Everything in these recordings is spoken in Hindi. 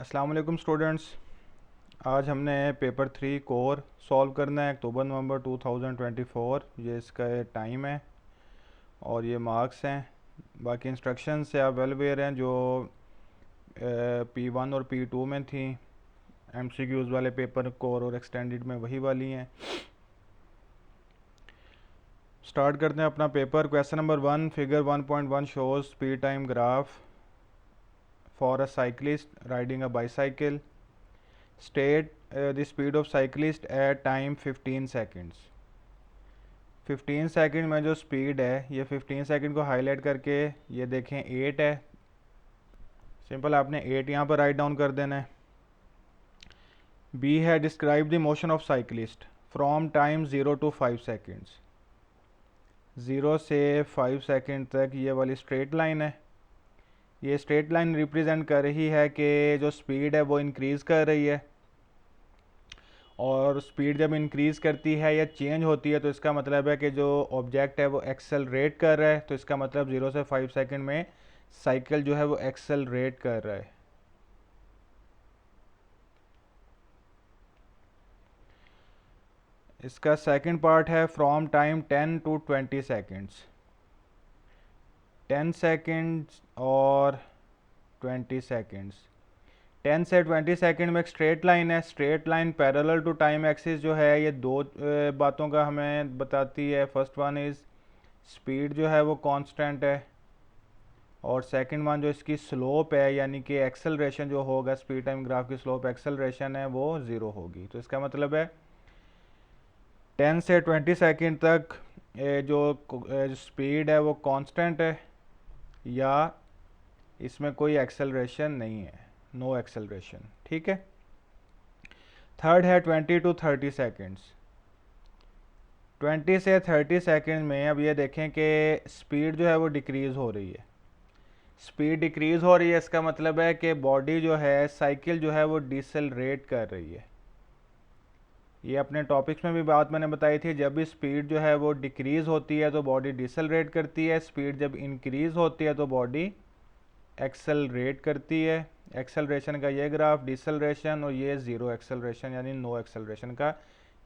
अस्सलाम वालेकुम स्टूडेंट्स। आज हमने पेपर 3 कोर सॉल्व करना है। अक्टूबर नवंबर 2024 ये इसका टाइम है और ये मार्क्स हैं। बाकी इंस्ट्रक्शन से आप वेल अवेयर हैं जो P1 और P2 में थी। MCQs वाले पेपर कोर और एक्सटेंडेड में वही वाली हैं। स्टार्ट करते हैं अपना paper. Question number 1, figure 1.1 shows speed time graph for a cyclist riding a bicycle. State the speed of cyclist at time 15 seconds. 15 second में जो स्पीड है, ये 15 सेकंड को हाईलाइट करके ये देखें 8 है। सिंपल आपने 8 यहाँ पर राइट डाउन कर देना है। बी है describe the motion of cyclist from time 0 to 5 seconds. 0 से 5 सेकेंड तक ये वाली स्ट्रेट लाइन है। ये स्ट्रेट लाइन रिप्रेजेंट कर रही है कि जो स्पीड है वो इंक्रीज़ कर रही है, और स्पीड जब इंक्रीज़ करती है या चेंज होती है तो इसका मतलब है कि जो ऑब्जेक्ट है वो एक्सेलरेट कर रहा है। तो इसका मतलब 0 से 5 सेकंड में साइकिल जो है वो एक्सेलरेट कर रहा है। इसका सेकंड पार्ट है from time 10 to 20 seconds. 10 seconds और 20 सेकेंड्स। 10 से 20 सेकंड में एक स्ट्रेट लाइन है। Straight line parallel to time axis जो है ये दो बातों का हमें बताती है। फर्स्ट वन इज़ स्पीड जो है वो कांस्टेंट है, और सेकंड वन जो इसकी स्लोप है यानी कि एक्सेलरेशन जो होगा, स्पीड टाइम ग्राफ की स्लोप एक्सेलरेशन है वो ज़ीरो होगी। तो इसका मतलब है 10 से 20 सेकंड तक जो स्पीड है वो कांस्टेंट है या इसमें कोई एक्सेलरेशन नहीं है, नो एक्सेलरेशन। ठीक है। थर्ड है 20 to 30 सेकेंड्स। 20 से 30 सेकेंड में अब ये देखें कि स्पीड जो है वो डिक्रीज़ हो रही है। स्पीड डिक्रीज़ हो रही है, इसका मतलब है कि बॉडी जो है, साइकिल जो है वो डिसेलरेट कर रही है। ये अपने टॉपिक्स में भी बात मैंने बताई थी। जब भी स्पीड जो है वो डिक्रीज़ होती है तो बॉडी डिसेलरेट करती है। स्पीड जब इंक्रीज़ होती है तो बॉडी एक्सेलरेट करती है। एक्सेलरेशन का ये ग्राफ डिसेलरेशन, और ये ज़ीरो एक्सेलरेशन यानी नो एक्सेलरेशन का।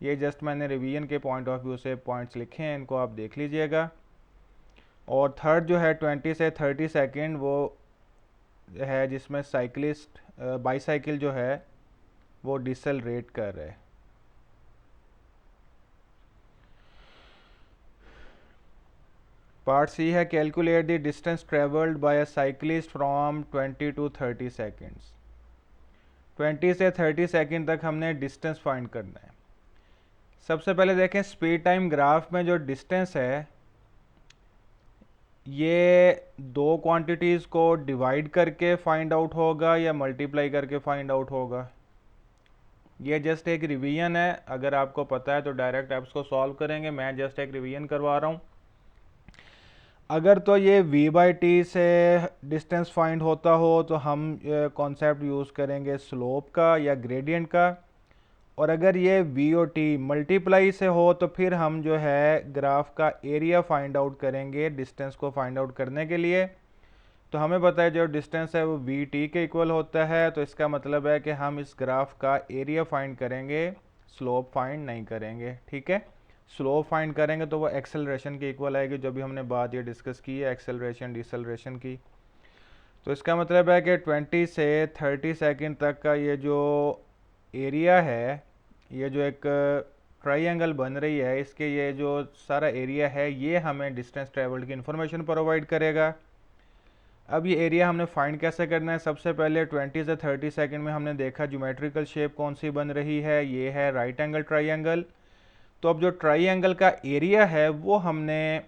ये जस्ट मैंने रिवीजन के पॉइंट ऑफ व्यू से पॉइंट्स लिखे हैं, इनको आप देख लीजिएगा। और थर्ड जो है 20 से 30 सेकेंड वो है जिसमें साइकिलिस्ट बाईसाइकिल जो है वो डिसेलरेट कर रहे हैं। पार्ट सी है calculate the distance travelled by a cyclist from 20 to 30 seconds. 20 से 30 सेकेंड तक हमने डिस्टेंस फाइंड करना है। सबसे पहले देखें स्पीड टाइम ग्राफ में जो डिस्टेंस है ये दो क्वांटिटीज़ को डिवाइड करके फाइंड आउट होगा या मल्टीप्लाई करके फाइंड आउट होगा। ये जस्ट एक रिवीजन है, अगर आपको पता है तो डायरेक्ट आप इसको सॉल्व करेंगे। मैं जस्ट एक रिवीजन करवा रहा हूँ। अगर तो ये v/t से डिस्टेंस फाइंड होता हो तो हम कॉन्सेप्ट यूज़ करेंगे स्लोप का या ग्रेडियंट का, और अगर ये v और t मल्टीप्लाई से हो तो फिर हम जो है ग्राफ का एरिया फाइंड आउट करेंगे डिस्टेंस को फाइंड आउट करने के लिए। तो हमें पता है जो डिस्टेंस है वो vt के इक्वल होता है, तो इसका मतलब है कि हम इस ग्राफ का एरिया फाइंड करेंगे, स्लोप फाइंड नहीं करेंगे। ठीक है। स्लोप फाइंड करेंगे तो वो एक्सेलरेशन के इक्वल आएगी, जो भी हमने बात ये डिस्कस की है एक्सेलरेशन डिसेलरेशन की। तो इसका मतलब है कि 20 से 30 सेकंड तक का ये जो एरिया है, ये जो एक ट्राइंगल बन रही है, इसके ये जो सारा एरिया है ये हमें डिस्टेंस ट्रेवल्ड की इंफॉर्मेशन प्रोवाइड करेगा। अब ये एरिया हमने फाइंड कैसे करना है? सबसे पहले 20 से 30 सेकंड में हमने देखा ज्योमेट्रिकल शेप कौन सी बन रही है, ये है राइट एंगल ट्राइंगल। तो अब जो ट्राइंगल का एरिया है वो हमने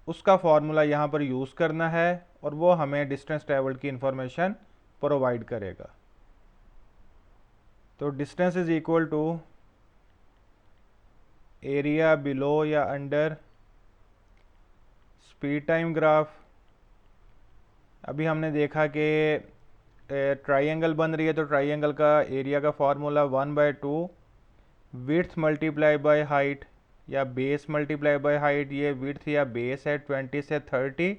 उसका फॉर्मूला यहाँ पर यूज़ करना है, और वो हमें डिस्टेंस ट्रेवल्ड की इंफॉर्मेशन प्रोवाइड करेगा। तो distance is equal to area below या अंडर स्पीड टाइम ग्राफ। अभी हमने देखा कि ट्राइंगल बन रही है तो ट्राइंगल का एरिया का formula 1/2 width multiply by height या बेस मल्टीप्लाई बाय हाइट। ये विड्थ या बेस है 20 से 30,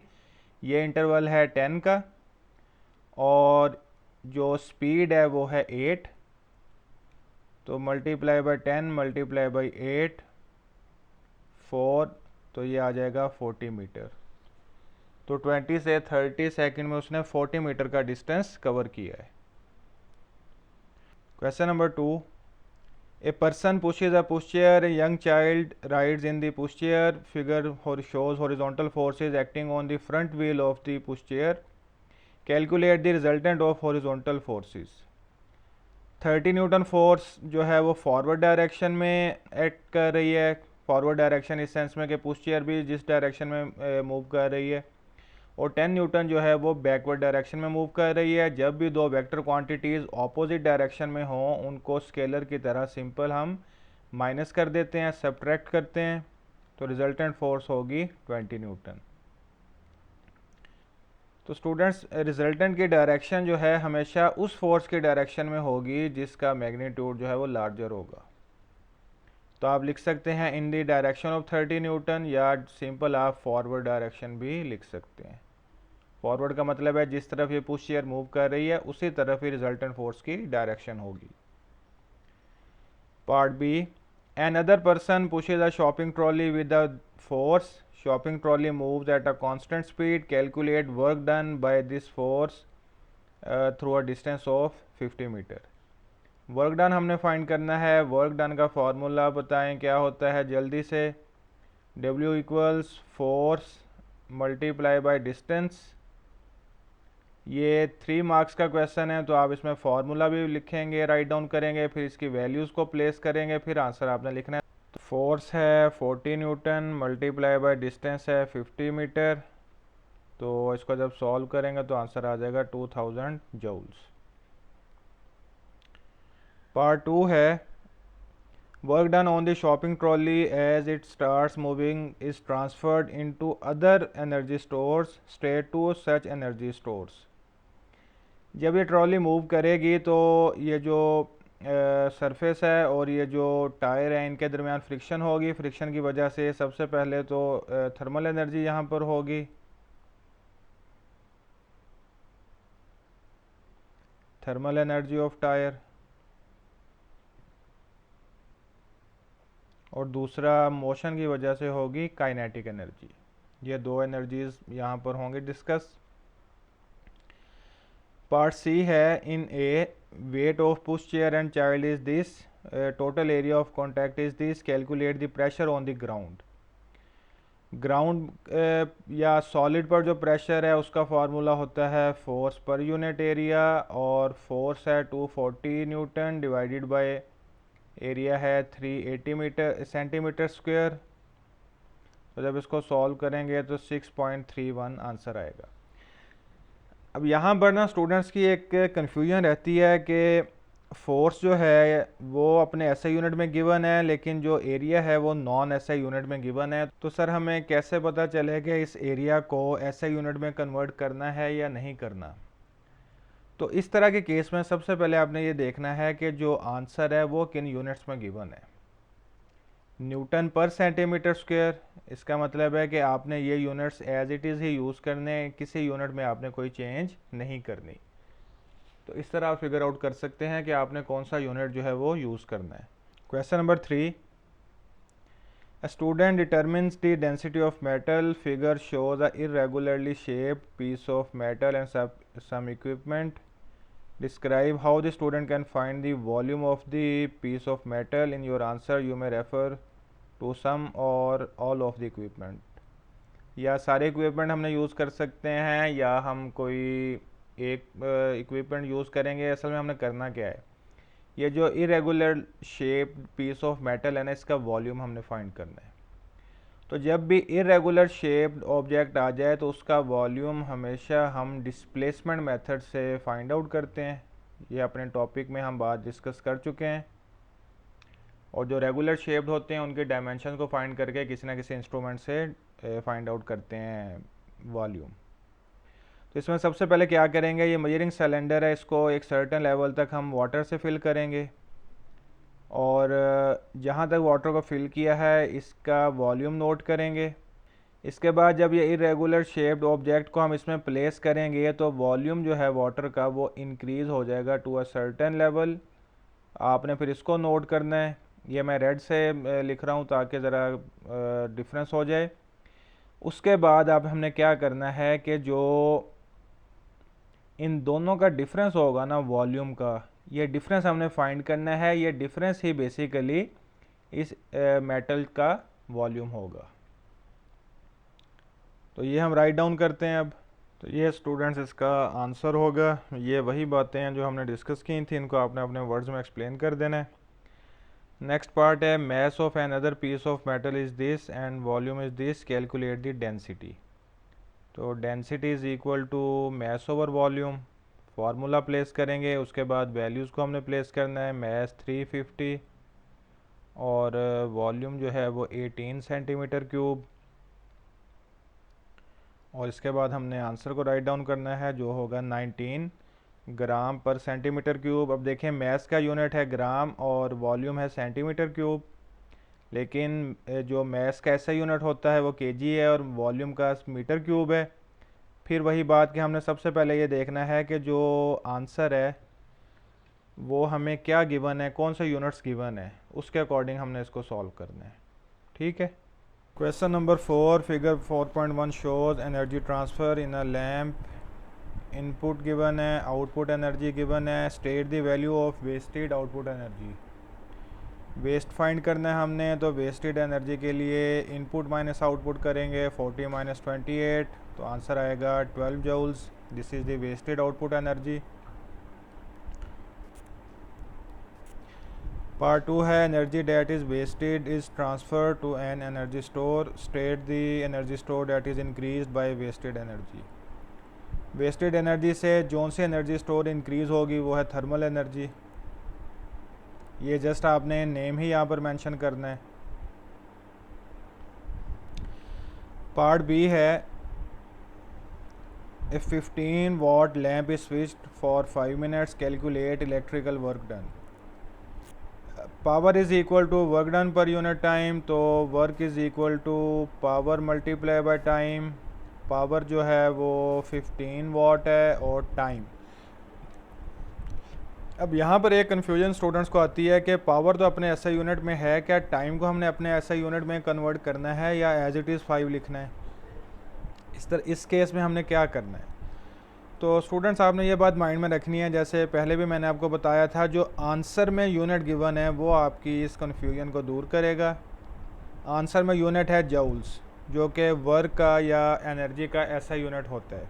ये इंटरवल है 10 का, और जो स्पीड है वो है 8, तो मल्टीप्लाई बाय 10 मल्टीप्लाई बाय 8 4, तो ये आ जाएगा 40 मीटर। तो 20 से 30 सेकंड में उसने 40 मीटर का डिस्टेंस कवर किया है। Question number 2, a person pushes a pushchair, a young child rides in the pushchair, figure shows horizontal forces acting on the front wheel of the pushchair, calculate the resultant of horizontal forces। 30 Newton force जो है वो फॉरवर्ड डायरेक्शन में एक्ट कर रही है, फॉरवर्ड डायरेक्शन इस सेंस में कि पुश चेयर भी जिस डायरेक्शन में मूव कर रही है, और 10 न्यूटन जो है वो बैकवर्ड डायरेक्शन में मूव कर रही है। जब भी दो वेक्टर क्वांटिटीज़ ऑपोजिट डायरेक्शन में हों उनको स्केलर की तरह सिंपल हम माइनस कर देते हैं, सब्ट्रैक्ट करते हैं, तो रिजल्टेंट फोर्स होगी 20 न्यूटन। तो स्टूडेंट्स, रिजल्टेंट की डायरेक्शन जो है हमेशा उस फोर्स की डायरेक्शन में होगी जिसका मैग्नीट्यूड जो है वो लार्जर होगा। तो आप लिख सकते हैं in the direction of 30 Newton, या सिंपल आप फॉरवर्ड डायरेक्शन भी लिख सकते हैं। फॉरवर्ड का मतलब है जिस तरफ ये पुश चेयर मूव कर रही है उसी तरफ ही रिजल्टेंट फोर्स की डायरेक्शन होगी। Part B, an other person pushes a shopping trolley with the force, shopping trolley moves at a constant speed, calculate work done by this force through a distance of 50 metre. Work done हमने फाइंड करना है। वर्क डन का फॉर्मूला बताएं क्या होता है जल्दी से। W equals force multiply by distance. ये 3 मार्क्स का क्वेश्चन है, तो आप इसमें फार्मूला भी लिखेंगे, राइट डाउन करेंगे, फिर इसकी वैल्यूज़ को प्लेस करेंगे, फिर आंसर आपने लिखना है। तो फोर्स है 40 न्यूटन मल्टीप्लाई बाय डिस्टेंस है 50 मीटर, तो इसको जब सॉल्व करेंगे तो आंसर आ जाएगा 2000 जूल्स। पार्ट 2 है, work done on the shopping trolley as it starts moving is transferred into other energy stores straight to such energy stores. जब ये ट्रॉली मूव करेगी तो ये जो सरफेस है और ये जो टायर है इनके दरमियान फ्रिक्शन होगी। फ्रिक्शन की वजह से सबसे पहले तो थर्मल एनर्जी यहाँ पर होगी, थर्मल एनर्जी ऑफ टायर, और दूसरा मोशन की वजह से होगी काइनेटिक एनर्जी। ये दो एनर्जीज यहाँ पर होंगे डिस्कस। पार्ट सी है, in a weight of push chair and child is this, total area of contact is this, calculate the pressure on the ground. Ground या सॉलिड पर जो प्रेशर है उसका फार्मूला होता है फोर्स पर यूनिट एरिया, और फोर्स है 240 न्यूटन डिवाइडेड बाय एरिया है 380 सेंटीमीटर स्क्वायर। तो जब इसको सॉल्व करेंगे तो 6.31 आंसर आएगा। अब यहाँ पर ना स्टूडेंट्स की एक कन्फ्यूजन रहती है कि फोर्स जो है वो अपने एसआई यूनिट में गिवन है, लेकिन जो एरिया है वो नॉन एसआई यूनिट में गिवन है। तो सर हमें कैसे पता चलेगा इस एरिया को एसआई यूनिट में कन्वर्ट करना है या नहीं करना। तो इस तरह के केस में सबसे पहले आपने ये देखना है कि जो आंसर है वो किन यूनिट्स में गिवन है। न्यूटन पर सेंटीमीटर स्क्वायर, इसका मतलब है कि आपने ये यूनिट्स एज इट इज़ ही यूज़ करने, किसी यूनिट में आपने कोई चेंज नहीं करनी। तो इस तरह आप फिगर आउट कर सकते हैं कि आपने कौन सा यूनिट जो है वो यूज़ करना है। Question number 3, A student determines the density of metal. Figure shows a irregularly shaped piece of metal and some equipment. Describe how the student can find the volume of the piece of metal. In your answer, you may refer to some or all of the equipment. या सारे इक्विपमेंट हमने यूज़ कर सकते हैं या हम कोई एक इक्विपमेंट यूज़ करेंगे। असल में हमने करना क्या है, ये जो irregular shaped piece of metal है ना, इसका वॉल्यूम हमने फाइंड करना है। तो जब भी इरेगुलर शेप्ड ऑब्जेक्ट आ जाए तो उसका वॉल्यूम हमेशा हम डिस्प्लेसमेंट मेथड से फाइंड आउट करते हैं। ये अपने टॉपिक में हम बात डिस्कस कर चुके हैं। और जो रेगुलर शेप्ड होते हैं उनके डायमेंशन को फाइंड करके किसी ना किसी इंस्ट्रूमेंट से फाइंड आउट करते हैं वॉल्यूम। तो इसमें सबसे पहले क्या करेंगे, ये मेजरिंग सिलेंडर है, इसको एक सर्टेन लेवल तक हम वाटर से फिल करेंगे, और जहाँ तक वाटर को फिल किया है इसका वॉल्यूम नोट करेंगे। इसके बाद जब ये इरेगुलर शेप्ड ऑब्जेक्ट को हम इसमें प्लेस करेंगे तो वॉल्यूम जो है वाटर का वो इंक्रीज़ हो जाएगा टू अ सर्टेन लेवल। आपने फिर इसको नोट करना है, ये मैं रेड से लिख रहा हूँ ताकि ज़रा डिफरेंस हो जाए। उसके बाद अब हमने क्या करना है कि जो इन दोनों का डिफरेंस होगा ना वॉल्यूम का, ये डिफरेंस हमने फाइंड करना है। ये डिफरेंस ही बेसिकली इस मेटल का वॉल्यूम होगा। तो ये हम राइट डाउन करते हैं अब। तो ये स्टूडेंट्स इसका आंसर होगा। ये वही बातें हैं जो हमने डिस्कस की थी, इनको आपने अपने वर्ड्स में एक्सप्लेन कर देना है। नेक्स्ट पार्ट है mass of another piece of metal is this and volume is this, calculate the density. तो density is equal to mass over volume, formula place करेंगे। उसके बाद वैल्यूज़ को हमने प्लेस करना है। मास 350 और वॉल्यूम जो है वो 18 सेंटीमीटर क्यूब। और इसके बाद हमने आंसर को राइट डाउन करना है जो होगा 19 ग्राम पर सेंटीमीटर क्यूब। अब देखें मास का यूनिट है ग्राम और वॉल्यूम है सेंटीमीटर क्यूब, लेकिन जो मास का ऐसा यूनिट होता है वो केजी है और वॉल्यूम का मीटर क्यूब है। फिर वही बात कि हमने सबसे पहले ये देखना है कि जो आंसर है वो हमें क्या गिवन है, कौन से यूनिट्स गिवन है, उसके अकॉर्डिंग हमने इसको सॉल्व करना है। ठीक है। Question number 4, figure 4.1 shows energy transfer in a lamp. Input given है, आउटपुट एनर्जी गिवन है। State the value of wasted output energy. Waste find करना है हमने, तो वेस्टेड एनर्जी के लिए इनपुट माइनस आउटपुट करेंगे। 40 माइनस 28, तो आंसर आएगा 12 joules. This is the wasted output energy. Part 2 है energy that is wasted is transfer to an energy store. State the energy store that is increase by wasted energy. Wasted energy से जौन सी एनर्जी स्टोर इंक्रीज़ होगी वो है थर्मल एनर्जी। ये जस्ट आपने नेम ही यहाँ पर मेंशन करना है। पार्ट बी है if 15 watt lamp is switched for 5 minutes, calculate electrical work done. Power is equal to work done per unit time, तो work is equal to power multiply by time. Power जो है वो 15 वाट है और टाइम। अब यहाँ पर एक कन्फ्यूजन स्टूडेंट्स को आती है कि पावर तो अपने ऐसा यूनिट में है, क्या टाइम को हमने अपने ऐसा यूनिट में कन्वर्ट करना है या एज इट इज़ 5 लिखना है। इस केस में हमने क्या करना है, तो स्टूडेंट्स आपने ये बात माइंड में रखनी है। जैसे पहले भी मैंने आपको बताया था, जो आंसर में यूनिट गिवन है वो आपकी इस कन्फ्यूजन को दूर करेगा। आंसर में यूनिट है जूल्स, जो कि वर्क का या एनर्जी का ऐसा यूनिट होता है।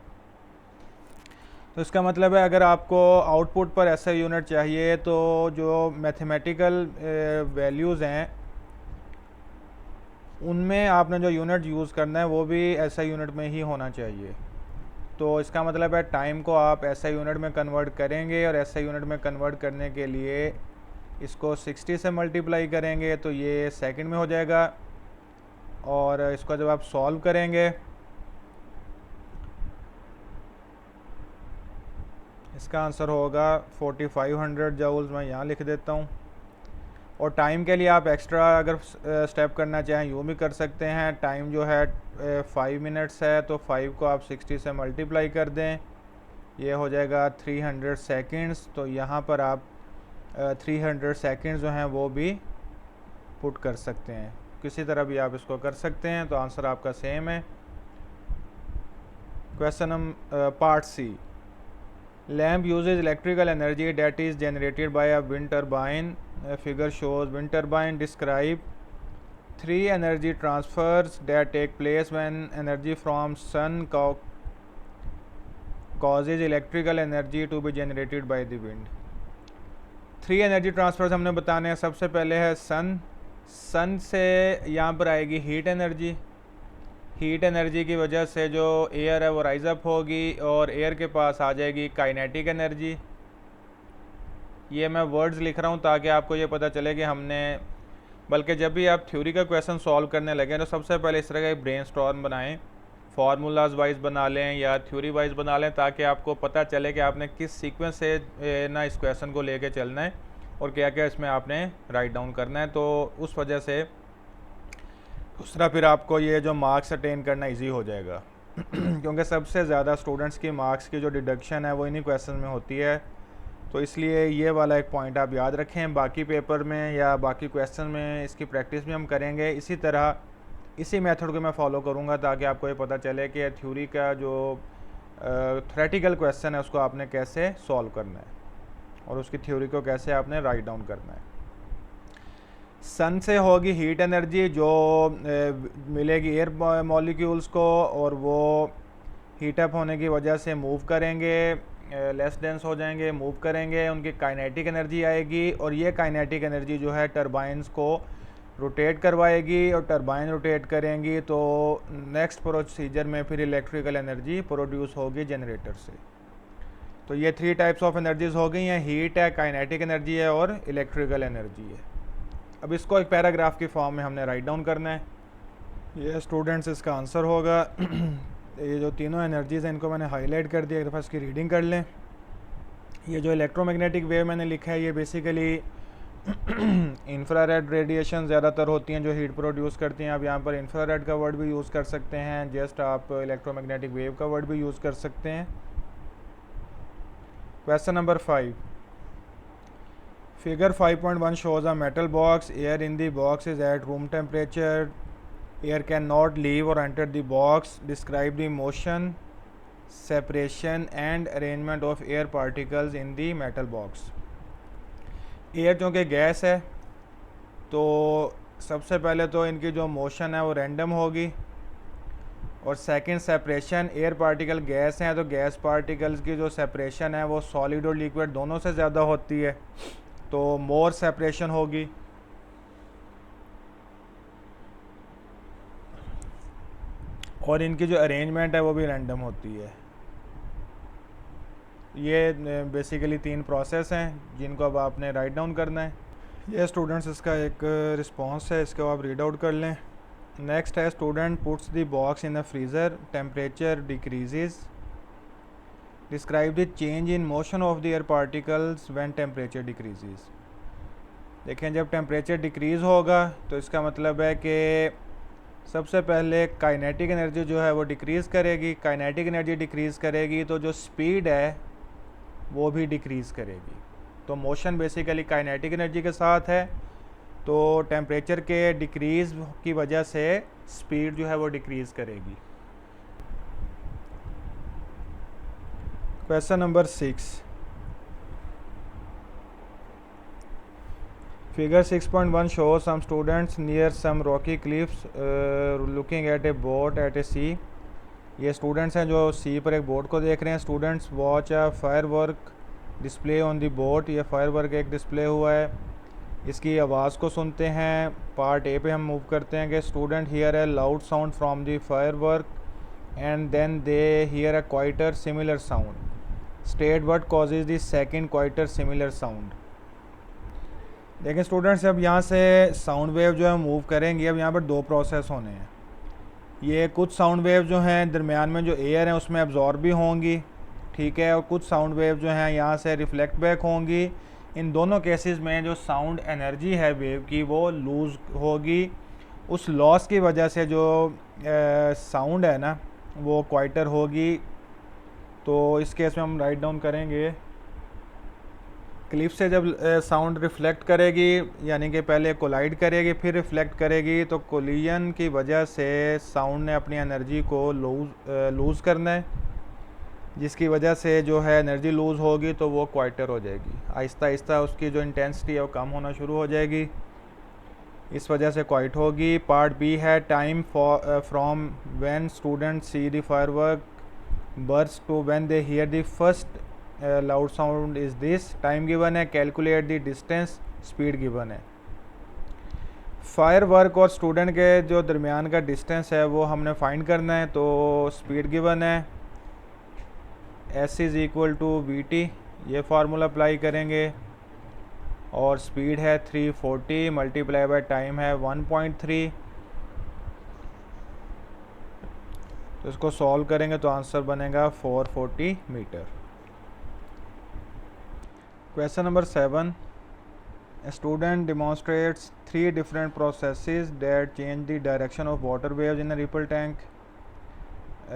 तो इसका मतलब है अगर आपको आउटपुट पर ऐसा यूनिट चाहिए तो जो मैथमेटिकल वैल्यूज़ हैं उनमें आपने जो यूनिट यूज़ करना है वो भी ऐसा यूनिट में ही होना चाहिए। तो इसका मतलब है टाइम को आप ऐसा यूनिट में कन्वर्ट करेंगे और ऐसा यूनिट में कन्वर्ट करने के लिए इसको 60 से मल्टीप्लाई करेंगे तो ये सेकंड में हो जाएगा। और इसको जब आप सॉल्व करेंगे इसका आंसर होगा 4500 जूल्स। मैं यहाँ लिख देता हूँ। और टाइम के लिए आप एक्स्ट्रा अगर स्टेप करना चाहें यूँ भी कर सकते हैं। टाइम जो है 5 मिनट्स है, तो 5 को आप 60 से मल्टीप्लाई कर दें, ये हो जाएगा 300 सेकंड्स। तो यहाँ पर आप 300 सेकंड्स जो हैं वो भी पुट कर सकते हैं, किसी तरह भी आप इसको कर सकते हैं। तो आंसर आपका सेम है। Question part C, lamp uses electrical energy that is generated by a wind turbine. Figure shows wind turbine. Describe 3 energy transfers that take place when energy from sun causes electrical energy to be generated by the wind. 3 energy transfers हमने बताने हैं। सबसे पहले है सन से यहाँ पर आएगी हीट एनर्जी। हीट एनर्जी की वजह से जो एयर है वो राइज अप होगी और एयर के पास आ जाएगी काइनेटिक एनर्जी। ये मैं वर्ड्स लिख रहा हूँ ताकि आपको ये पता चले कि हमने, बल्कि जब भी आप थ्योरी का क्वेश्चन सॉल्व करने लगें तो सबसे पहले इस तरह का एक ब्रेनस्टॉर्म बनाएं, फार्मूलाज वाइज बना लें या थ्योरी वाइज बना लें, ताकि आपको पता चले कि आपने किस सीक्वेंस से ना इस क्वेश्चन को लेके चलना है और क्या क्या इसमें आपने राइट डाउन करना है। तो उस वजह से दूसरा फिर आपको ये जो मार्क्स अटेन करना इजी हो जाएगा क्योंकि सबसे ज़्यादा स्टूडेंट्स की मार्क्स की जो डिडक्शन है वो इन्हीं क्वेश्चन में होती है। तो इसलिए ये वाला एक पॉइंट आप याद रखें, बाकी पेपर में या बाकी क्वेश्चन में इसकी प्रैक्टिस भी हम करेंगे। इसी तरह इसी मेथड को मैं फॉलो करूँगा ताकि आपको ये पता चले कि थ्योरी का जो थ्योरेटिकल क्वेश्चन है उसको आपने कैसे सॉल्व करना है और उसकी थ्योरी को कैसे आपने राइट डाउन करना है। सन से होगी हीट एनर्जी जो मिलेगी एयर मॉलिक्यूल्स को, और वो हीट अप होने की वजह से मूव करेंगे, लेस डेंस हो जाएंगे, मूव करेंगे, उनकी काइनेटिक एनर्जी आएगी, और ये काइनेटिक एनर्जी जो है टरबाइंस को रोटेट करवाएगी, और टरबाइन रोटेट करेंगी तो नेक्स्ट प्रोसीजर में फिर इलेक्ट्रिकल एनर्जी प्रोड्यूस होगी जनरेटर से। तो ये 3 टाइप्स ऑफ एनर्जीज हो गई हैं, हीट है, काइनेटिक एनर्जी है और इलेक्ट्रिकल एनर्जी है। अब इसको एक पैराग्राफ की फॉर्म में हमने राइट डाउन करना है। ये स्टूडेंट्स इसका आंसर होगा। ये जो तीनों एनर्जीज़ हैं इनको मैंने हाईलाइट कर दिया, एक दफ़ा इसकी रीडिंग कर लें। ये जो इलेक्ट्रोमैग्नेटिक वेव मैंने लिखा है ये बेसिकली इंफ्रारेड रेडिएशन ज़्यादातर होती हैं जो हीट प्रोड्यूस करती हैं। आप यहाँ पर इंफ्रारेड का वर्ड भी यूज़ कर सकते हैं, जस्ट आप इलेक्ट्रोमैग्नेटिक वेव का वर्ड भी यूज़ कर सकते हैं। Question number 5, Figure 5.1 shows a metal box. Air in the box is at room temperature. Air cannot leave or enter the box. Describe the motion, separation and arrangement of air particles in the metal box. Air चूँकि गैस है तो सबसे पहले तो इनकी जो मोशन है वो रैंडम होगी, और second separation, air particle gas हैं तो गैस पार्टिकल्स की जो सेपरेशन है वो सॉलिड और लिक्विड दोनों से ज़्यादा होती है तो मोर सेपरेशन होगी। और इनकी जो अरेंजमेंट है वो भी रैंडम होती है। ये बेसिकली 3 प्रोसेस हैं जिनको अब आपने राइट डाउन करना है। ये स्टूडेंट्स इसका एक रिस्पांस है, इसको आप रीड आउट कर लें। नेक्स्ट है student puts the box in a freezer, temperature decreases, describe the change in motion of the air particles when temperature decreases. देखें जब टेम्परेचर डिक्रीज़ होगा तो इसका मतलब है कि सबसे पहले काइनेटिक एनर्जी जो है वो डिक्रीज़ करेगी। काइनेटिक एनर्जी डिक्रीज़ करेगी तो जो स्पीड है वो भी डिक्रीज़ करेगी। तो मोशन बेसिकली काइनेटिक एनर्जी के साथ है, तो टेम्परेचर के डिक्रीज़ की वजह से स्पीड जो है वो डिक्रीज़ करेगी। Question number 6, Figure 6.1 shows some students near some rocky cliffs looking at a boat at a sea. ये स्टूडेंट्स हैं जो सी पर एक बोट को देख रहे हैं। Students watch a firework display on the boat. ये फायरवर्क एक डिस्प्ले हुआ है, इसकी आवाज़ को सुनते हैं। पार्ट ए पे हम मूव करते हैं कि student hear a loud sound from the firework and then they hear a quieter similar sound. State what causes the second quieter similar sound. देखें स्टूडेंट्स अब यहाँ से साउंड वेव जो है मूव करेंगी। अब यहाँ पर 2 प्रोसेस होने हैं। ये कुछ साउंड वेव जो हैं दरमियान में जो एयर है उसमें एब्जॉर्ब भी होंगी, ठीक है, और कुछ साउंड वेव जो हैं यहाँ से रिफ्लेक्ट बैक होंगी। इन दोनों केसेस में जो साउंड एनर्जी है वेव की वो लूज़ होगी। उस लॉस की वजह से जो साउंड है ना वो क्वाइटर होगी। तो इस केस में हम राइट डाउन करेंगे क्लिप से जब साउंड रिफ्लेक्ट करेगी यानी कि पहले कोलाइड करेगी फिर रिफ्लेक्ट करेगी, तो कोलिजन की वजह से साउंड ने अपनी एनर्जी को लूज़ करना है, जिसकी वजह से जो है एनर्जी लूज़ होगी तो वो क्वाइटर हो जाएगी। आहिस्ता आहिस्ता उसकी जो इंटेंसिटी है वो कम होना शुरू हो जाएगी, इस वजह से क्वाइट होगी। पार्ट बी है time from when student see the firework burst to when they hear the first loud sound is this. Time given है, calculate the distance, speed given है। फायरवर्क और स्टूडेंट के जो दरमियान का डिस्टेंस है वो हमने फाइंड करना है। तो स्पीड गिवन है, s is equal to vt, ये फार्मूला अप्लाई करेंगे, और स्पीड है 340 मल्टीप्लाई बाय टाइम है 1.3। तो इसको सॉल्व करेंगे तो आंसर बनेगा 440 metre. Question number 7, A student demonstrates 3 different processes that change the direction of water waves in a ripple tank.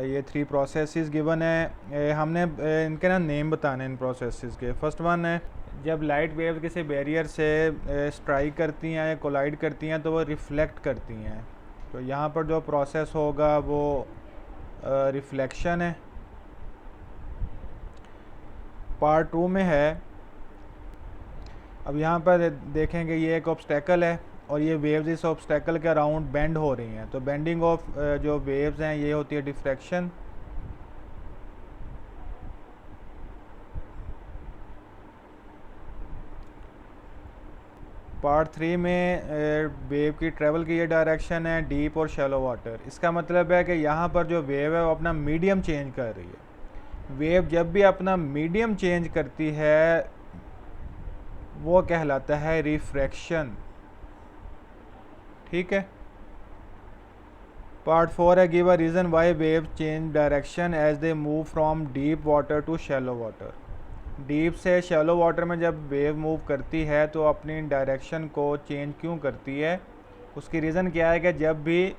ये 3 प्रोसेसेस गिवन है। हमने इनके ना नेम बताने हैं इन प्रोसेसेस के। फर्स्ट वन है जब लाइट वेव किसी बैरियर से स्ट्राइक करती हैं या कोलाइड करती हैं तो वो रिफ्लेक्ट करती हैं। तो यहाँ पर जो प्रोसेस होगा वो रिफ्लेक्शन है। पार्ट 2 में है, अब यहाँ पर देखेंगे ये एक ऑब्स्टेकल है और ये वेव्स इस ऑब्स्टेकल के अराउंड बेंड हो रही हैं। तो बेंडिंग ऑफ जो वेव्स हैं ये होती है डिफ्रैक्शन। पार्ट 3 में वेव की ट्रेवल की ये डायरेक्शन है डीप और शैलो वाटर। इसका मतलब है कि यहाँ पर जो वेव है वो अपना मीडियम चेंज कर रही है। वेव जब भी अपना मीडियम चेंज करती है वो कहलाता है रिफ्रैक्शन। ठीक है। पार्ट 4 है give a reason why wave change direction as they move from deep water to shallow water. Deep से शैलो वाटर में जब वेव मूव करती है तो अपनी डायरेक्शन को चेंज क्यों करती है, उसकी रीज़न क्या है कि जब भी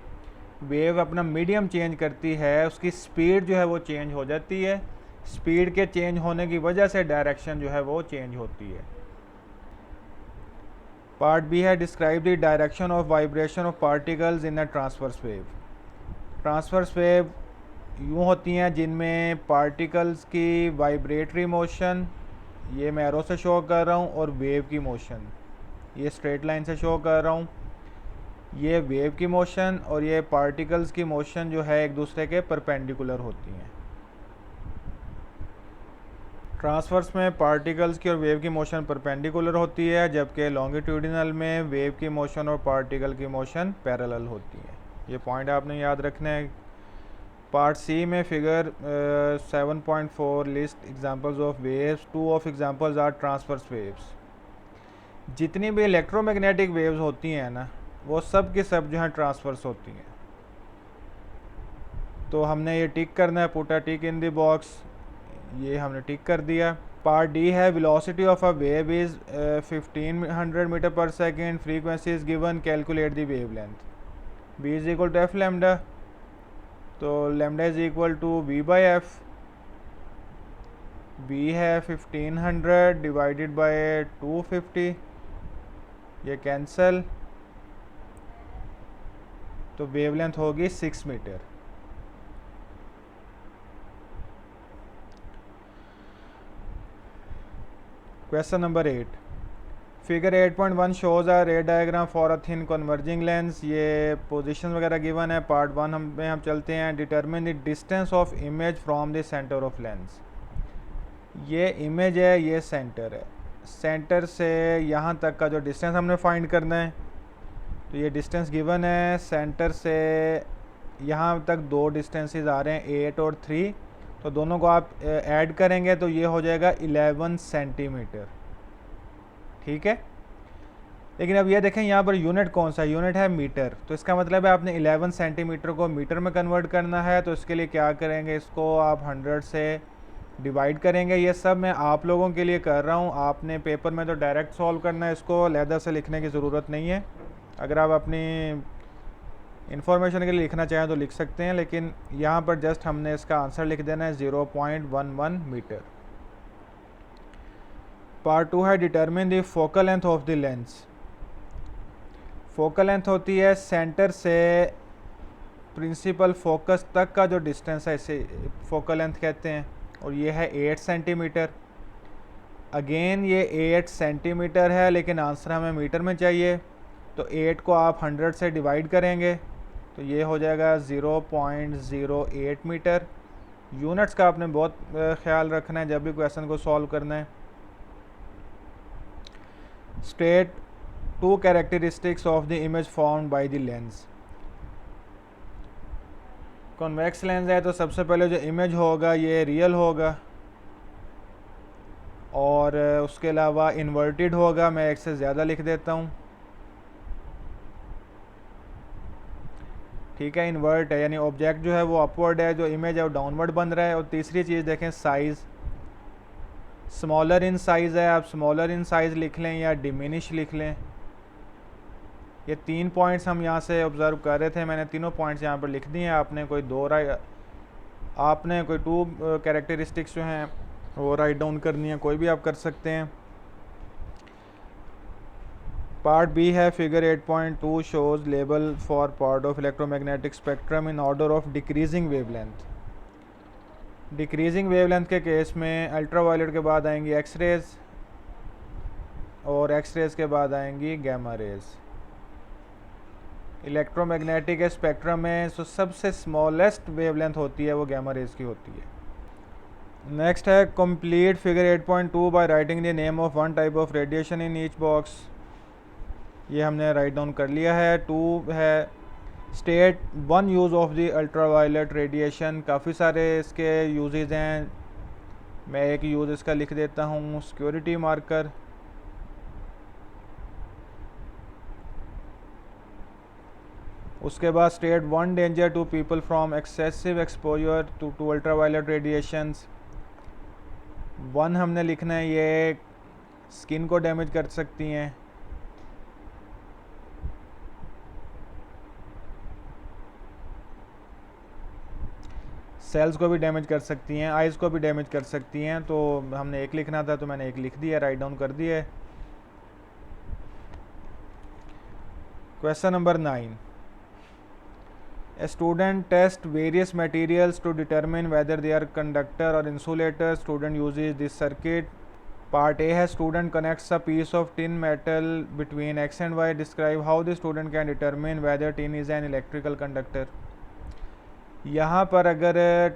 वेव अपना मीडियम चेंज करती है उसकी स्पीड जो है वो चेंज हो जाती है। स्पीड के चेंज होने की वजह से डायरेक्शन जो है वो चेंज होती है। पार्ट बी है describe the direction of vibration of particles in a transverse wave. Transverse wave यूँ होती हैं जिनमें पार्टिकल्स की वाइब्रेटरी मोशन, ये मैं एरो से शो कर रहा हूँ, और वेव की मोशन ये स्ट्रेट लाइन से शो कर रहा हूँ। ये वेव की मोशन और ये पार्टिकल्स की मोशन जो है एक दूसरे के परपेंडिकुलर होती हैं। ट्रांसवर्स में पार्टिकल्स की और वेव की मोशन परपेंडिकुलर होती है, जबकि लॉन्गिट्यूडिनल में वेव की मोशन और पार्टिकल की मोशन पैरेलल होती है। ये पॉइंट आपने याद रखना है। पार्ट सी में figure 7.4 list examples of waves. 2 of examples are transverse waves. जितनी भी इलेक्ट्रोमैग्नेटिक वेव्स होती हैं ना वो सब की सब जो है ट्रांसवर्स होती हैं। तो हमने ये टिक करना है, put a tick in the box, ये हमने टिक कर दिया। पार्ट डी है velocity of a wave is 1500 metre per second, frequency is given, calculate the wavelength. V is equal to f lambda, तो lambda is equal to v by f. V है 1500 डिवाइडेड बाय 250, ये कैंसल, तो वेवलेंथ होगी 6 metre. Question number 8, figure 8.1 shows a ray diagram for a thin converging lens. ये पोजीशन वगैरह गिवन है। पार्ट 1 में हम चलते हैं। Determine the distance of image from the centre of lens. ये इमेज है, ये सेंटर है। सेंटर से यहाँ तक का जो डिस्टेंस हमने फाइंड करना है, तो ये डिस्टेंस गिवन है। सेंटर से यहाँ तक 2 डिस्टेंसेस आ रहे हैं 8 और 3, तो दोनों को आप ऐड करेंगे तो ये हो जाएगा 11 सेंटीमीटर। ठीक है। लेकिन अब ये देखें यहाँ पर यूनिट कौन सा यूनिट है, मीटर। तो इसका मतलब है आपने 11 सेंटीमीटर को मीटर में कन्वर्ट करना है। तो इसके लिए क्या करेंगे, इसको आप 100 से डिवाइड करेंगे। ये सब मैं आप लोगों के लिए कर रहा हूँ, आपने पेपर में तो डायरेक्ट सॉल्व करना है, इसको अलहदा से लिखने की ज़रूरत नहीं है। अगर आप अपनी इन्फॉर्मेशन के लिए लिखना चाहें तो लिख सकते हैं, लेकिन यहाँ पर जस्ट हमने इसका आंसर लिख देना है 0.11 मीटर। पार्ट 2 है determine the focal length of the lens. Focal length होती है सेंटर से प्रिंसिपल फोकस तक का जो डिस्टेंस है, इसे फोकल लेंथ कहते हैं, और ये है 8 सेंटीमीटर। अगेन ये 8 सेंटीमीटर है, लेकिन आंसर हमें मीटर में चाहिए। तो 8 को आप 100 से डिवाइड करेंगे तो ये हो जाएगा 0.08 मीटर। यूनिट्स का आपने बहुत ख्याल रखना है जब भी क्वेश्चन को सॉल्व करना है। State 2 characteristics of the image formed by the lens. Convex lens है तो सबसे पहले जो इमेज होगा ये रियल होगा, और उसके अलावा इन्वर्टेड होगा। मैं एक से ज़्यादा लिख देता हूँ। ठीक है, इन्वर्ट है यानी ऑब्जेक्ट जो है वो अपवर्ड है, जो इमेज है वो डाउनवर्ड बन रहा है। और तीसरी चीज़ देखें, साइज़। स्मॉलर इन साइज़ है, आप स्मॉलर इन साइज़ लिख लें या डिमिनिश लिख लें। ये 3 पॉइंट्स हम यहाँ से ऑब्ज़र्व कर रहे थे, मैंने तीनों पॉइंट्स यहाँ पर लिख दिए हैं। आपने कोई 2 कैरेक्टरिस्टिक्स जो हैं वो राइट डाउन करनी है, कोई भी आप कर सकते हैं। पार्ट बी है figure 8.2 shows label for part of electromagnetic spectrum in order of decreasing wavelength. Decreasing wavelength के केस में अल्ट्रावायलेट के बाद आएंगी एक्स रेज और एक्स रेज के बाद आएंगी गामा रेज। इलेक्ट्रोमैग्नेटिक स्पेक्ट्रम में जो सबसे स्मॉलेस्ट वेवलेंथ होती है वो गामा रेज की होती है। नेक्स्ट है complete figure 8.2 by writing the name of one type of radiation in each box. ये हमने राइट डाउन कर लिया है। 2 है state one use of the ultraviolet radiation. काफ़ी सारे इसके यूजेस हैं, मैं एक यूज़ इसका लिख देता हूँ, सिक्योरिटी मार्कर। उसके बाद state one danger to people from excessive exposure to ultraviolet radiations. 1 हमने लिखना है, ये स्किन को डैमेज कर सकती हैं। सेल्स को भी डैमेज कर सकती हैं, आइज़ को भी डैमेज कर सकती हैं। तो हमने एक लिखना था तो मैंने एक लिख दिया, राइट डाउन कर दिया। Question number 9, a student test various materials to determine whether they are conductor or insulator. Student uses this circuit. Part A है student connects a piece of tin metal between X and Y. Describe how the student can determine whether tin is an electrical conductor. यहाँ पर अगर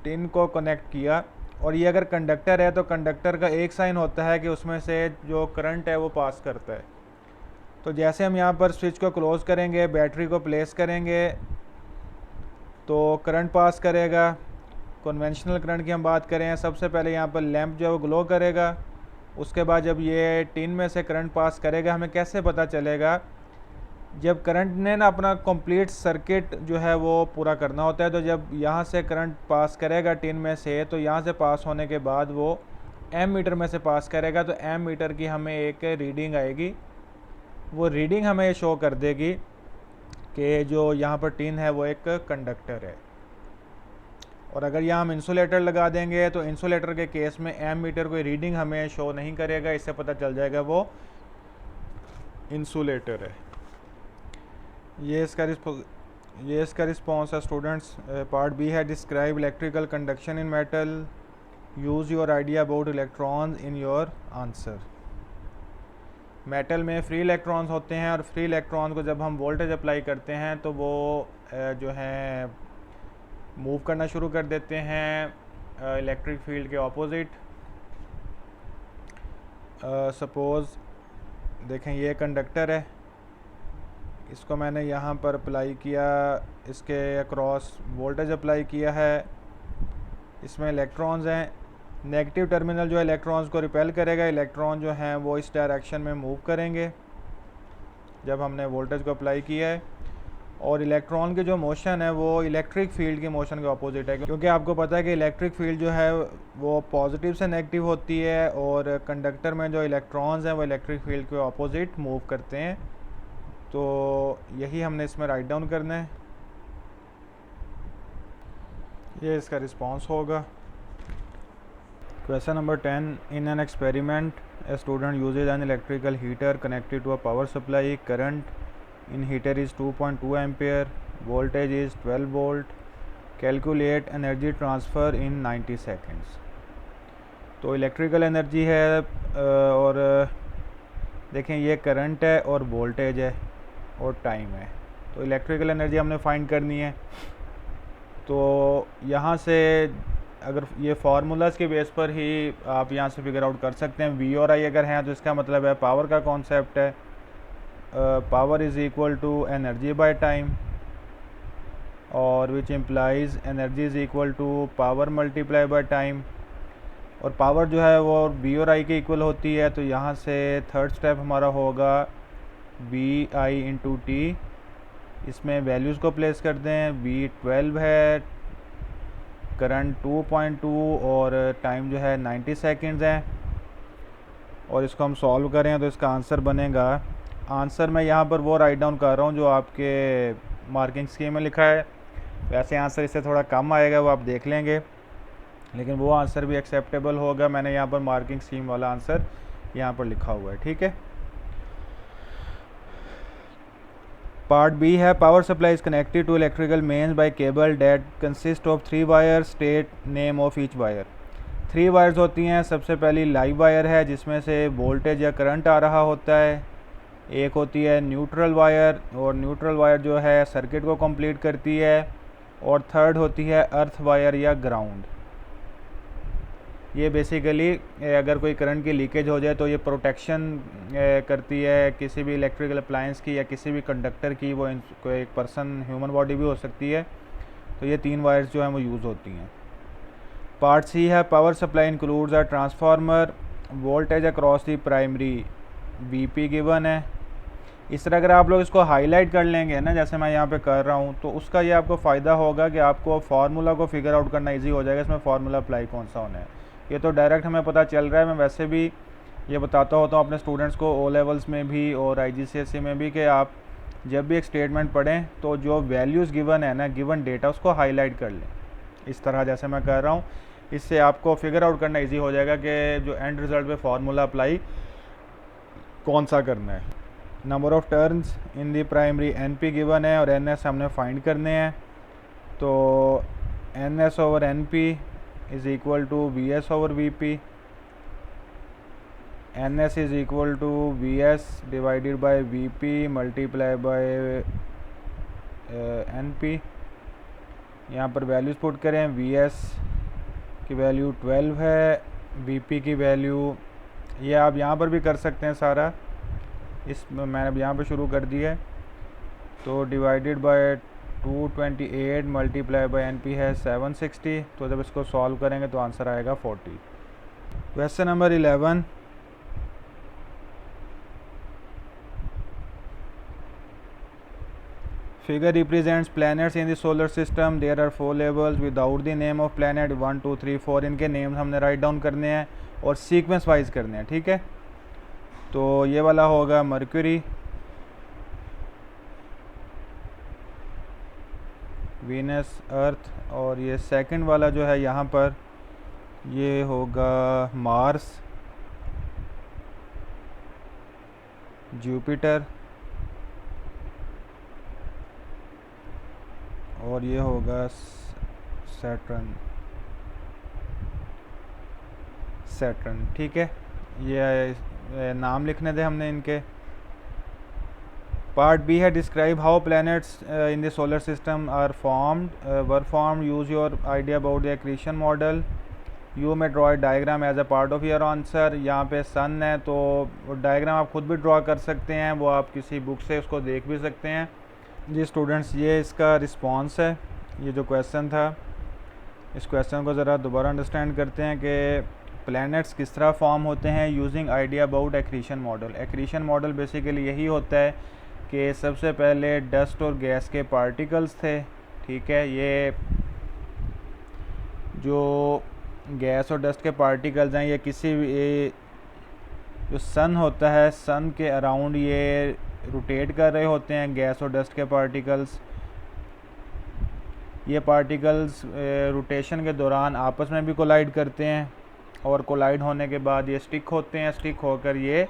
टिन को कनेक्ट किया और ये अगर कंडक्टर है तो कंडक्टर का एक साइन होता है कि उसमें से जो करंट है वो पास करता है। तो जैसे हम यहाँ पर स्विच को क्लोज़ करेंगे, बैटरी को प्लेस करेंगे तो करंट पास करेगा। कन्वेंशनल करंट की हम बात करें, सबसे पहले यहाँ पर लैंप जो है वो ग्लो करेगा। उसके बाद जब ये टिन में से करंट पास करेगा, हमें कैसे पता चलेगा? जब करंट ने ना अपना कंप्लीट सर्किट जो है वो पूरा करना होता है, तो जब यहाँ से करंट पास करेगा टिन में से, तो यहाँ से पास होने के बाद वो एम मीटर में से पास करेगा। तो एम मीटर की हमें एक रीडिंग आएगी, वो रीडिंग हमें शो कर देगी कि जो यहाँ पर टिन है वो एक कंडक्टर है। और अगर यहाँ हम इंसुलेटर लगा देंगे तो इंसुलेटर के केस में एम मीटर कोई रीडिंग हमें शो नहीं करेगा, इससे पता चल जाएगा वो इंसुलेटर है। ये इसका रिस्पॉन्स है स्टूडेंट्स। पार्ट बी है describe electrical conduction in metal. Use your idea about electrons in your answer. Metal में फ्री इलेक्ट्रॉन्स होते हैं और फ्री इलेक्ट्रॉन को जब हम वोल्टेज अप्लाई करते हैं तो वो जो है मूव करना शुरू कर देते हैं इलेक्ट्रिक फील्ड के ऑपोजिट। सपोज़ देखें ये कंडक्टर है, इसको मैंने यहाँ पर अप्लाई किया, इसके अक्रॉस वोल्टेज अप्लाई किया है। इसमें इलेक्ट्रॉन्स हैं, नेगेटिव टर्मिनल जो है इलेक्ट्रॉन्स को रिपेल करेगा, इलेक्ट्रॉन जो हैं वो इस डायरेक्शन में मूव करेंगे जब हमने वोल्टेज को अप्लाई किया है। और इलेक्ट्रॉन की जो मोशन है वो इलेक्ट्रिक फील्ड की मोशन के अपोजिट है, क्योंकि आपको पता है कि इलेक्ट्रिक फील्ड जो है वो पॉजिटिव से नेगेटिव होती है और कंडक्टर में जो इलेक्ट्रॉन्स हैं वो इलेक्ट्रिक फील्ड के अपोजिट मूव करते हैं। तो यही हमने इसमें राइट डाउन करना है, ये इसका रिस्पॉन्स होगा। Question number 10, in an experiment a student uses an electrical heater connected to a power supply. Current in heater is 2.2 ampere, voltage is 12 volt. Calculate energy transfer in 90 seconds. तो इलेक्ट्रिकल एनर्जी है और देखें ये करंट है और वोल्टेज है और टाइम है। तो इलेक्ट्रिकल एनर्जी हमने फाइंड करनी है। तो यहाँ से अगर ये फार्मूलाज के बेस पर ही आप यहाँ से फिगर आउट कर सकते हैं। वी और आई अगर हैं तो इसका मतलब है पावर का कॉन्सेप्ट है, power is equal to energy by time, और which implies energy is equal to power multiply by time. और पावर जो है वो वी और आई के इक्वल होती है। तो यहाँ से थर्ड स्टेप हमारा होगा वी आई इंटू टी। इसमें वैल्यूज़ को प्लेस कर दें, वी 12 है, करंट 2.2 और टाइम जो है 90 सेकंड्स है। और इसको हम सॉल्व करें तो इसका आंसर बनेगा, आंसर मैं यहाँ पर वो राइट डाउन कर रहा हूँ जो आपके मार्किंग स्कीम में लिखा है। वैसे आंसर इससे थोड़ा कम आएगा, वो आप देख लेंगे, लेकिन वो आंसर भी एक्सेप्टेबल होगा। मैंने यहाँ पर मार्किंग स्कीम वाला आंसर यहाँ पर लिखा हुआ है, ठीक है। पार्ट बी है, power supply is connected to electrical mains by cable that consist of 3 wire, state name of each wire. 3 wires होती हैं। सबसे पहली लाइव वायर है जिसमें से वोल्टेज या करंट आ रहा होता है। एक होती है न्यूट्रल वायर, और न्यूट्रल वायर जो है सर्किट को कंप्लीट करती है। और थर्ड होती है अर्थ वायर या ग्राउंड। ये बेसिकली अगर कोई करंट की लीकेज हो जाए तो ये प्रोटेक्शन करती है किसी भी इलेक्ट्रिकल अप्लायंस की या किसी भी कंडक्टर की। वो कोई एक पर्सन, ह्यूमन बॉडी भी हो सकती है। तो ये 3 वायर्स जो हैं वो यूज़ होती हैं। पार्ट सी है, power supply includes a transformer, voltage across the primary VP given है। इस तरह अगर आप लोग इसको हाईलाइट कर लेंगे ना, जैसे मैं यहाँ पे कर रहा हूँ, तो उसका ये आपको फ़ायदा होगा कि आपको फार्मूला को फिगर आउट करना इजी हो जाएगा। इसमें फार्मूला अप्लाई कौन सा होना है ये तो डायरेक्ट हमें पता चल रहा है। मैं वैसे भी ये बताता होता हूँ अपने स्टूडेंट्स को ओ लेवल्स में भी और IGCSE में भी, कि आप जब भी एक स्टेटमेंट पढ़ें तो जो वैल्यूज़ गिवन है ना, गिवन डेटा, उसको हाईलाइट कर लें इस तरह जैसे मैं कर रहा हूँ। इससे आपको फिगर आउट करना इजी हो जाएगा कि जो एंड रिज़ल्ट पे फार्मूला अप्लाई कौन सा करना है। Number of turns in the primary NP given है और NS हमने फाइंड करने हैं। तो NS over NP is equal to VS over VP। NS is equal to VS divided by VP multiply by NP। यहाँ पर वैल्यूज़ पुट करें। VS की वैल्यू 12 है, VP की वैल्यू, ये आप यहाँ पर भी कर सकते हैं सारा, इस मैंने अब यहाँ पे शुरू कर दिया है। तो divided by 228 multiply by NP है 760। तो जब इसको सॉल्व करेंगे तो आंसर आएगा 40। Question number 11, figure represents planets in the solar system. There are 4 levels without the name of planet 1 2 3 4। इनके नेम्स हमने राइट डाउन करने हैं और सीक्वेंस वाइज करने हैं, ठीक है। तो ये वाला होगा मर्क्यूरी, वीनस, अर्थ, और ये सेकंड वाला जो है यहाँ पर ये होगा मार्स, जुपिटर, और ये होगा सैटर्न, ठीक है। ये नाम लिखने थे हमने इनके। पार्ट बी है, describe how planets in the solar system are formed, use your idea about the accretion model, you may draw diagram as a part of your answer. यहाँ पे सन है तो डायग्राम आप खुद भी ड्रॉ कर सकते हैं, वो आप किसी बुक से उसको देख भी सकते हैं। जी स्टूडेंट्स, ये इसका रिस्पांस है, ये जो क्वेश्चन था। इस क्वेश्चन को ज़रा दोबारा अंडरस्टैंड करते हैं कि प्लैनेट्स किस तरह फॉर्म होते हैं using idea about accretion model. Accretion model basically यही होता है कि सबसे पहले डस्ट और गैस के पार्टिकल्स थे, ठीक है। ये जो गैस और डस्ट के पार्टिकल्स हैं, ये किसी भी जो सन होता है, सन के अराउंड ये रोटेट कर रहे होते हैं, गैस और डस्ट के पार्टिकल्स। ये पार्टिकल्स रोटेशन के दौरान आपस में भी कोलाइड करते हैं, और कोलाइड होने के बाद ये स्टिक होते हैं। स्टिक होकर ये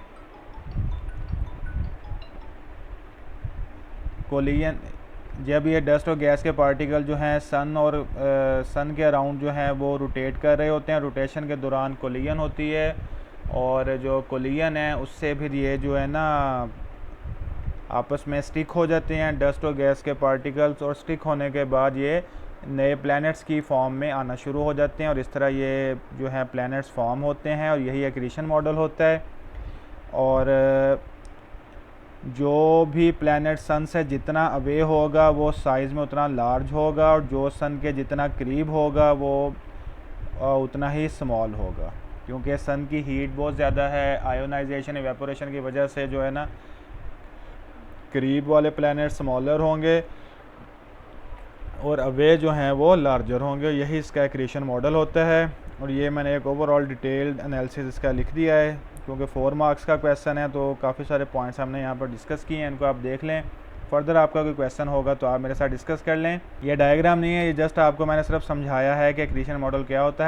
कोलिजन, जब ये डस्ट और गैस के पार्टिकल जो हैं सन और सन के अराउंड जो हैं वो रोटेट कर रहे होते हैं, रोटेशन के दौरान कोलिजन होती है, और जो कोलिजन है उससे फिर ये जो है ना आपस में स्टिक हो जाते हैं डस्ट और गैस के पार्टिकल्स, और स्टिक होने के बाद ये नए प्लैनेट्स की फॉर्म में आना शुरू हो जाते हैं, और इस तरह ये जो है प्लैनेट्स फॉर्म होते हैं, और यही एक्रीशन मॉडल होता है। और जो भी प्लैनेट सन से जितना अवे होगा वो साइज़ में उतना लार्ज होगा, और जो सन के जितना करीब होगा वो उतना ही स्मॉल होगा, क्योंकि सन की हीट बहुत ज़्यादा है। आयोनाइजेशन, इवेपोरेशन की वजह से जो है ना करीब वाले प्लैनेट स्मॉलर होंगे, और अवे जो हैं वो लार्जर होंगे। यही इसका एक्रीशन मॉडल होता है। और ये मैंने एक ओवरऑल डिटेल्ड एनालिसिस इसका लिख दिया है, क्योंकि 4 मार्क्स का क्वेश्चन है तो काफ़ी सारे पॉइंट्स हमने यहाँ पर डिस्कस किए हैं, इनको आप देख लें। फर्दर आपका कोई क्वेश्चन होगा तो आप मेरे साथ डिस्कस कर लें। ये डायग्राम नहीं है, ये जस्ट आपको मैंने सिर्फ समझाया है कि एक्रीशन मॉडल क्या होता है।